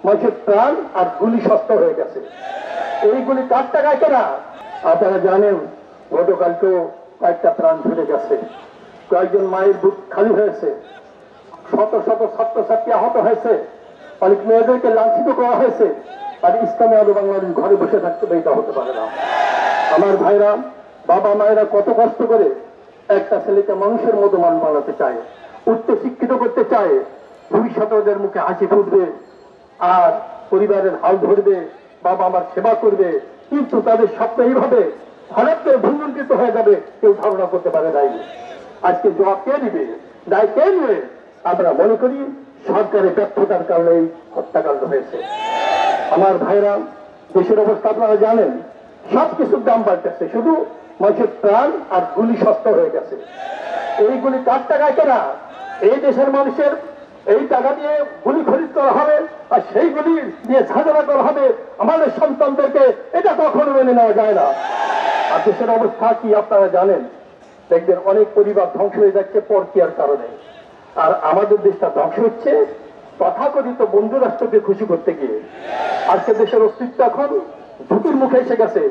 মানুষের প্রাণ আর গুলি সস্তা হয়ে গেছে। এইগুলি কার টাকায় কেনা আপনারা জানেন। গতকালকেও কয়েকটা প্রাণ ঝরে গেছে, কয়েকজন মায়ের বুক খালি হয়েছে, শত শত ছাত্রছাত্রী আহত হয়েছে, অনেক মেয়েদেরকে লাঞ্ছিত করা হয়েছে। আর ইসলামী আলো বাংলাদেশ ঘরে বসে থাকতে এটা হতে পারে না। আমার ভাইরা, বাবা মায়েরা কত কষ্ট করে একটা ছেলেকে মানুষের মতো মান বানাতে চায়, উচ্চ শিক্ষিত করতে চায়, ভবিষ্যতে ওদের মুখে হাসি ফুটবে আর পরিবারের হাল ধরবে, বাবা আমার সেবা করবে। কিন্তু তাদের স্বপ্ন এইভাবে হঠাৎ করে ভুলুণ্ঠিত হয়ে যাবে, কেউ ধারণা করতে পারে নাই। আজকে জবাব কে দিবে, দায় কে নিবে? আমরা মনে করি সরকারের ব্যর্থতার কারণে এই হত্যাকাণ্ড হয়েছে। আমার ভাইরা, দেশের অবস্থা আপনারা জানেন, সবকিছুর দাম বাড়তেছে, শুধু মানুষের প্রাণ আর গুলি সস্তা হয়ে গেছে। এইগুলি কার টাকায় কেনা? এই দেশের মানুষের এই টাকা দিয়ে গুলি খরিদ করা হবে আর সেই গুলি দিয়ে ঝাঁঝরা করা হবে আমাদের সন্তানদেরকে। এটা কখনো মেনে নেওয়া যায় না। আর দেশের অবস্থা কি আপনারা জানেন। দেখবেন অনেক পরিবার ধ্বংস হয়ে যাচ্ছে পরকীয়ার কারণে, আর আমাদের দেশটা ধ্বংস হচ্ছে তথাকথিত বন্ধু রাষ্ট্রকে খুশি করতে গিয়ে। আজকে দেশের অস্তিত্ব এখন ঝুঁকির মুখে এসে গেছে।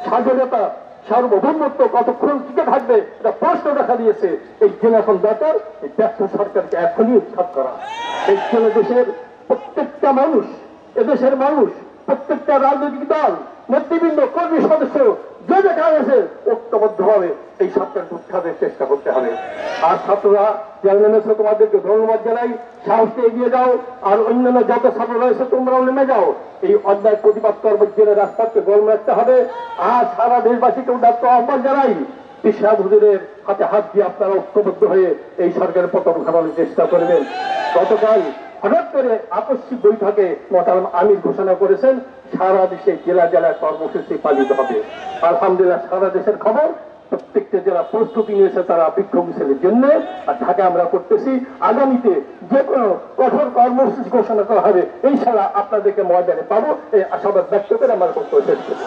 স্বাধীনতা, সার্বভৌমত্ব কতক্ষণ টিকে থাকবে এটা প্রশ্ন দেখা দিয়েছে। এই জন্য এখন দরকার এই ব্যর্থ সরকারকে এখনই উৎখাত করা। এই জন্য দেশের প্রত্যেকটা মানুষ, এদেশের মানুষ, প্রত্যেকটা রাজনৈতিক দল, নেতৃবৃন্দ, কর্মী সদস্য যে যেখানে আছে ঐক্যবদ্ধভাবে এই সরকারকে উৎখাতের চেষ্টা করতে হবে। আর ছাত্ররা যারা নেমেছে তোমাদেরকে ধন্যবাদ জানাই, সাহসে এগিয়ে যাও। আর অন্যান্য যত ছাত্র রয়েছে তোমরাও নেমে যাও। এই অন্যায় প্রতিবাদ করবার জন্য রাস্তাকে গরম রাখতে হবে। আর সারা দেশবাসীকে উদাত্ত আহ্বান জানাই, বিশ্বাস হুজুরের হাতে হাত দিয়ে আপনারা ঐক্যবদ্ধ হয়ে এই সরকারের পতন ঘটানোর চেষ্টা করবেন। গতকাল হঠাৎ করে আকস্মিক বৈঠকে মোহতারাম আমির ঘোষণা করেছেন সারা দেশে জেলা জেলায় কর্মসূচি পালিত হবে। আলহামদুলিল্লাহ, সারা দেশের খবর, প্রত্যেকটা জেলা প্রস্তুতি নিয়েছে তারা বিক্ষোভ মিছিলের জন্য। আর ঢাকা আমরা করতেছি, আগামীতে যে কোনো কঠোর কর্মসূচি ঘোষণা করা হবে, ইনশাআল্লাহ আপনাদেরকে ময়দানে পাবো, এই আশাবাদ ব্যক্ত করে আমার বক্তব্য শেষ করি।